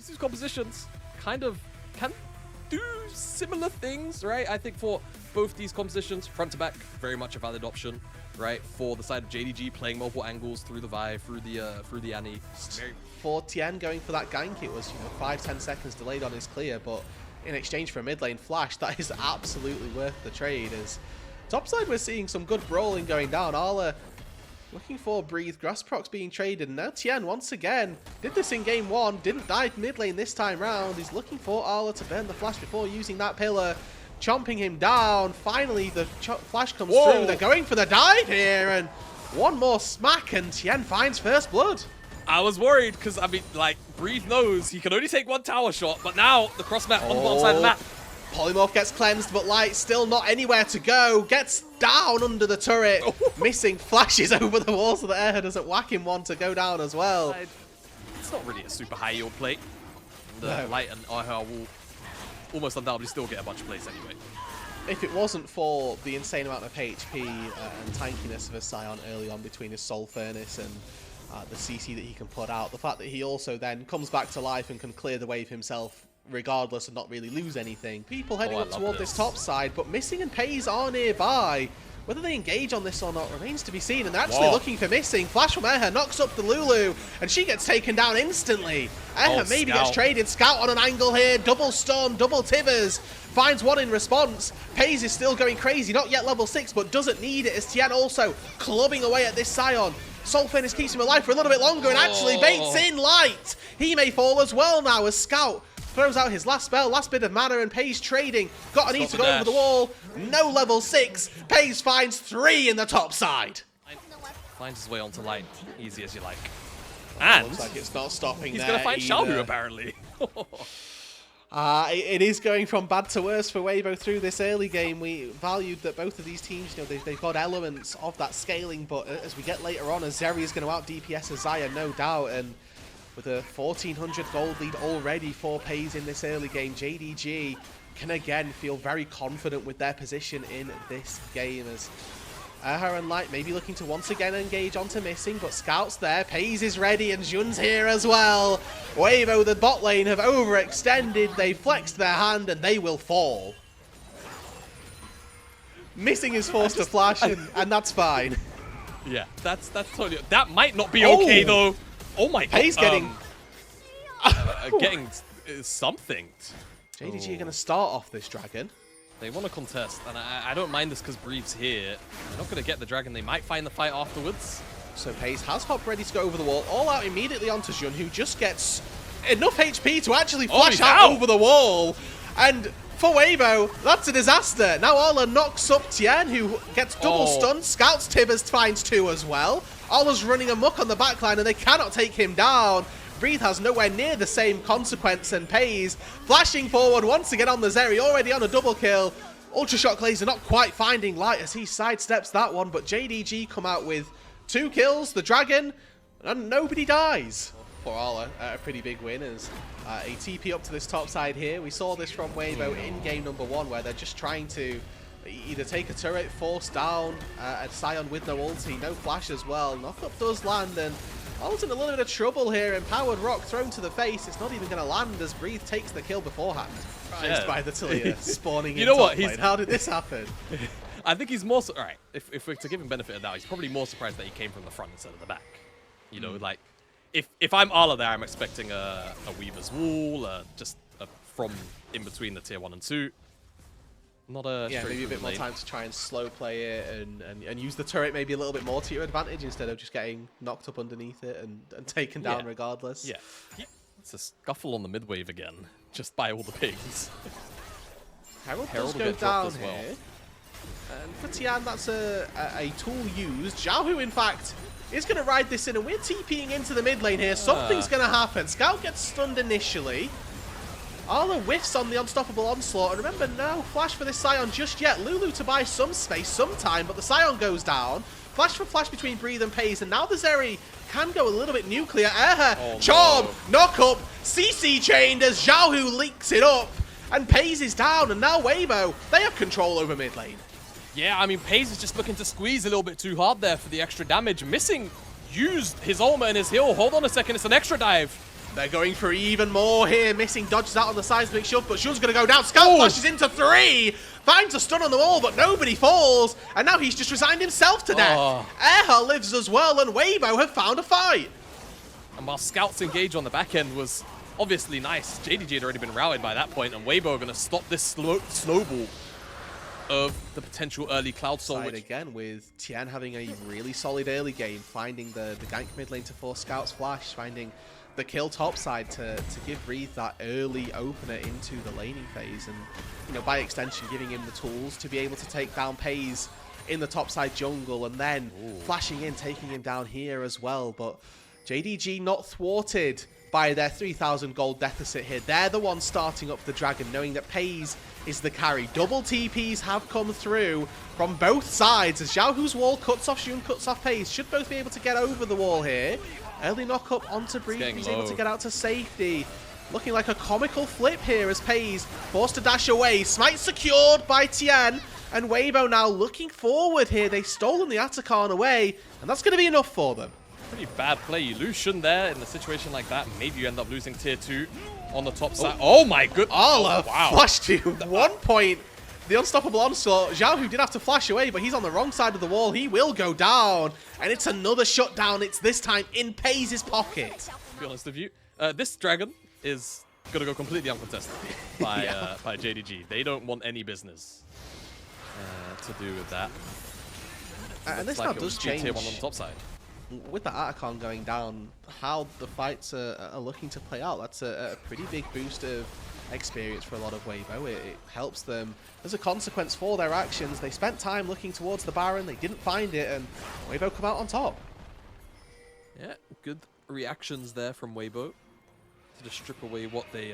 two compositions kind of can do similar things, right? I think for both these compositions, front to back, very much a valid option, right? For the side of JDG, playing multiple angles through the Vi, through the Annie. For Tien going for that gank, it was 5-10 seconds delayed on his clear, but in exchange for a mid lane flash, that is absolutely worth the trade. As topside, we're seeing some good brawling going down. Arla looking for Breathe, Grass Procs being traded. Now Tien, once again, did this in game 1, didn't die mid lane this time round. He's looking for Arla to burn the flash before using that pillar, chomping him down. Finally, the flash comes through. They're going for the dive here, and one more smack, and Tien finds first blood. I was worried because, I mean, like, Breathe knows he can only take one tower shot, but now the cross map on the bottom side of the map. Polymorph gets cleansed, but Light still not anywhere to go. Gets down under the turret. Missing flashes over the walls of the air. Doesn't whack him one to go down as well. It's not really a super high yield play. The Light and IHR will almost undoubtedly still get a bunch of plays anyway. If it wasn't for the insane amount of HP and tankiness of a Scion early on between his Soul Furnace and the CC that he can put out, the fact that he also then comes back to life and can clear the wave himself regardless and not really lose anything. People heading up toward this top side, but Missing and Pays are nearby. Whether they engage on this or not remains to be seen, and they're actually looking for Missing. Flash from Erha knocks up the Lulu, and she gets taken down instantly. Erha maybe gets traded. Scout on an angle here, double Storm, double Tivers. Finds one in response. Pays is still going crazy, not yet level 6, but doesn't need it as Tien also clubbing away at this Scion. Soul Furnace keeps him alive for a little bit longer and actually baits in Light. He may fall as well now as Scout throws out his last spell, last bit of mana, and Pays trading. Got a need to go over the wall. No level 6. Pays finds 3 in the top side. Finds his way onto Light, easy as you like. And looks like it's not stopping he's there. He's going to find Xiaohu apparently. It is going from bad to worse for Weibo through this early game. We valued that both of these teams, they've got elements of that scaling, but as we get later on, Azeri is going to out DPS Azaya, no doubt, and with a 1400 gold lead already for Pays in this early game, JDG can again feel very confident with their position in this game as Erha and Light maybe looking to once again engage onto Missing, but Scout's there, Pays is ready, and Jun's here as well. Weibo, the bot lane, have overextended, they flexed their hand, and they will fall. Missing is forced to flash, and that's fine. Yeah, that's totally... That might not be okay, though. Oh my god. Pays getting... getting something. JDG are going to start off this dragon. They want to contest, and I don't mind this because Breeve's here. They're not going to get the dragon. They might find the fight afterwards. So Pays has Hop ready to go over the wall, all out immediately onto Jun, who just gets enough HP to actually flash out over the wall. And for Weibo, that's a disaster. Now Arla knocks up Tien, who gets double stunned. Scouts Tibbers finds 2 as well. Arla's running amok on the backline, and they cannot take him down. Breathe has nowhere near the same consequence, and Pays flashing forward once again on the Zeri, already on a double kill. Ultra Shock Laser not quite finding Light as he sidesteps that one, but JDG come out with 2 kills, the dragon, and nobody dies. For Arla, a pretty big win as a TP up to this top side here. We saw this from Weibo in game number 1, where they're just trying to either take a turret, force down a Scion with no ulti, no flash as well. Knockup does land, and Arla's in a little bit of trouble here. Empowered Rock thrown to the face. It's not even going to land as Breathe takes the kill beforehand. Surprised by the Talia spawning in top lane. How did this happen? I think he's more... Alright, if we're to give him benefit of the doubt, he's probably more surprised that he came from the front instead of the back. You know, like, if I'm Arla there, I'm expecting a Weaver's Wall, just from in between the tier 1 and 2. Not a maybe a bit more time to try and slow play it and use the turret maybe a little bit more to your advantage instead of just getting knocked up underneath it and taken down regardless. Yeah, it's a scuffle on the mid wave again, just by all the pigs. Herald does go down here. And for Tien, that's a tool used. Xiaohu, in fact, is going to ride this in, and we're TPing into the mid lane here. Something's going to happen. Scout gets stunned initially. Arla whiffs on the unstoppable onslaught, and remember, no flash for this Scion just yet. Lulu to buy some space, some time, but the Scion goes down. Flash for flash between Breathe and Pays, and now the Zeri can go a little bit nuclear. Charm, knock up, CC chained as Xiaohu leaks it up, and Pays is down, and now Weibo, they have control over mid lane. Yeah, I mean, Pays is just looking to squeeze a little bit too hard there for the extra damage. Missing used his ultimate and his heal. Hold on a second, it's an extra dive. They're going for even more here. Missing dodges out on the seismic shove, but Xun's going to go down. Scout flashes into 3. Finds a stun on the wall, but nobody falls. And now he's just resigned himself to death. Erha lives as well, and Weibo have found a fight. And while Scout's engage on the back end was obviously nice, JDG had already been routed by that point, and Weibo are going to stop this snowball of the potential early Cloud Soul. Again, with Tien having a really solid early game, finding the gank mid lane to force Scout's flash, finding the kill top side to give Breathe that early opener into the laning phase, and you know, by extension giving him the tools to be able to take down Pays in the top side jungle, and then flashing in, taking him down here as well. But JDG not thwarted by their 3,000 gold deficit here. They're the ones starting up the dragon, knowing that Pays is the carry. Double TPs have come through from both sides as Xiaohu's wall cuts off Xun, cuts off Pays. Should both be able to get over the wall here. Early knock up onto Breathe. He's able to get out to safety. Looking like a comical flip here as Pays forced to dash away. Smite secured by Tien. And Weibo now looking forward here. They've stolen the Atakan away, and that's going to be enough for them. Pretty bad play. You lose Xun there in a situation like that. Maybe you end up losing tier 2 on the top side. Oh my goodness. Arla flashed to 1 point. The unstoppable onslaught. Xiaohu did have to flash away, but he's on the wrong side of the wall. He will go down. And it's another shutdown. It's this time in Pays' pocket. To be honest with you, this dragon is going to go completely uncontested by, by JDG. They don't want any business to do with that. And this now does change. Tier 1 on the top side. With the Atakan going down, how the fights are looking to play out, that's a pretty big boost of experience for a lot of Weibo. It helps them as a consequence for their actions. They spent time looking towards the Baron, they didn't find it, and Weibo come out on top. Yeah, good reactions there from Weibo to just strip away what they...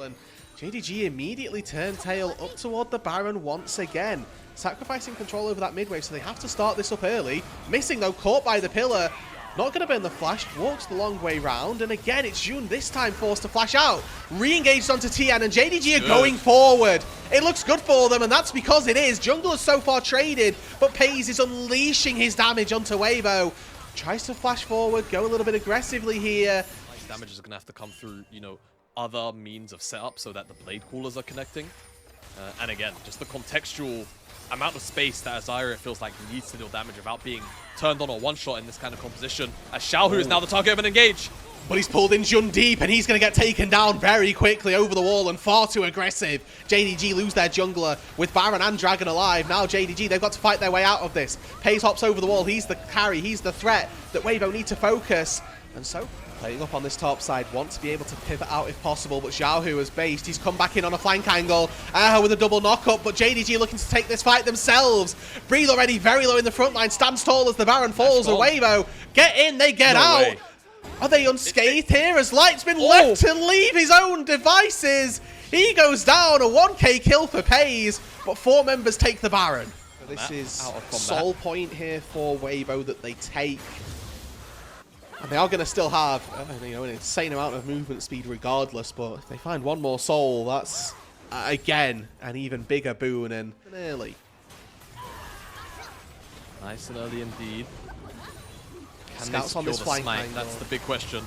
And JDG immediately turn tail up toward the Baron once again, sacrificing control over that mid wave, so they have to start this up early. Missing though, caught by the pillar. Not going to burn the flash, walks the long way round, and again it's Xun this time forced to flash out. Re-engaged onto Tien, and JDG are going forward. It looks good for them, and that's because it is. Jungle is so far traded, but Pays is unleashing his damage onto Weibo. Tries to flash forward, go a little bit aggressively here. Damage is going to have to come through, you know, other means of setup so that the blade coolers are connecting. And again, just the contextual amount of space that Azira feels like needs to deal damage without being turned on or one-shot in this kind of composition. As Xiaohu is now the target of an engage. But he's pulled in Xun deep, and he's going to get taken down very quickly over the wall and far too aggressive. JDG lose their jungler with Baron and Dragon alive. Now JDG, they've got to fight their way out of this. Pays hops over the wall. He's the carry. He's the threat that Weibo need to focus. And so, playing up on this top side, want to be able to pivot out if possible, but Xiaohu has based. He's come back in on a flank angle with a double knock-up, but JDG looking to take this fight themselves. Breathe already very low in the front line, stands tall as the Baron falls. And Weibo get in, they get out. Way. Are they unscathed here as Light's been left to leave his own devices? He goes down, a 1k kill for Pays, but 4 members take the Baron. This is sole point here for Weibo that they take. And they are going to still have you know, an insane amount of movement speed regardless, but if they find one more soul, that's, again, an even bigger boon, and early. Nice and early indeed. Scouts on this flank angle. That's the big question.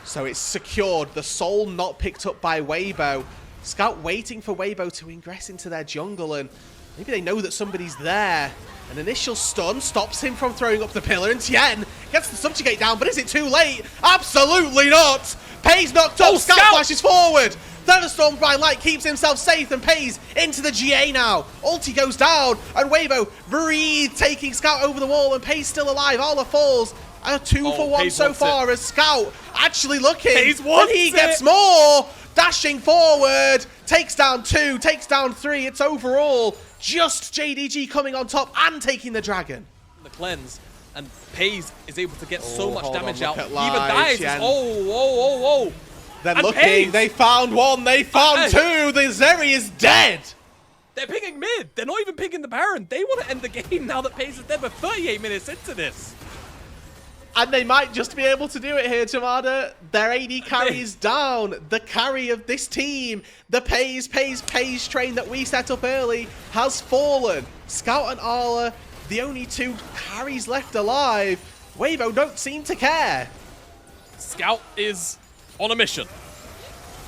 So it's secured. The soul not picked up by Weibo. Scout waiting for Weibo to ingress into their jungle, and maybe they know that somebody's there. An initial stun stops him from throwing up the pillar, and Tien gets the subjugate down, but is it too late? Absolutely not! Pays knocked up, Scout flashes forward! Thunderstorm by Light keeps himself safe, and Pays into the GA now. Ulti goes down, and Weibo Breathe taking Scout over the wall, and Pays still alive. Arla falls. A 2 for 1 so far as Scout actually looking, and he gets more! Dashing forward, takes down 2, takes down 3. It's overall just JDG coming on top and taking the dragon. The cleanse, and Pays is able to get so much damage out. He even dies. Whoa. They're looking. Pays. They found 1. They found 2. The Zeri is dead. They're picking mid. They're not even picking the Baron. They want to end the game now that Pays is dead. We're 38 minutes into this. And they might just be able to do it here, Tamada. Their AD carry is down. The carry of this team, the Pays train that we set up early, has fallen. Scout and Arla, the only 2 carries left alive. Weibo don't seem to care. Scout is on a mission.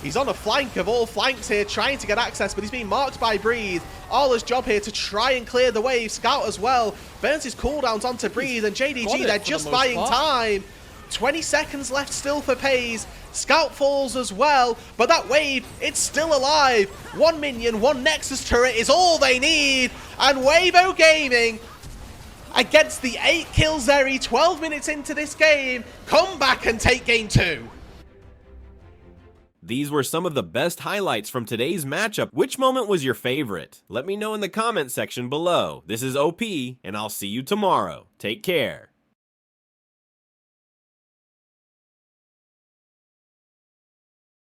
He's on a flank of all flanks here, trying to get access, but he's being marked by Breathe. Arla's job here to try and clear the wave. Scout as well. Burns his cooldowns onto Breathe, and JDG, they're just buying time. 20 seconds left still for Pays. Scout falls as well, but that wave, it's still alive. One minion, one Nexus turret is all they need. And Weibo Gaming, against the 8 kills Zeri, 12 minutes into this game, come back and take game 2. These were some of the best highlights from today's matchup. Which moment was your favorite? Let me know in the comment section below. This is OP, and I'll see you tomorrow. Take care.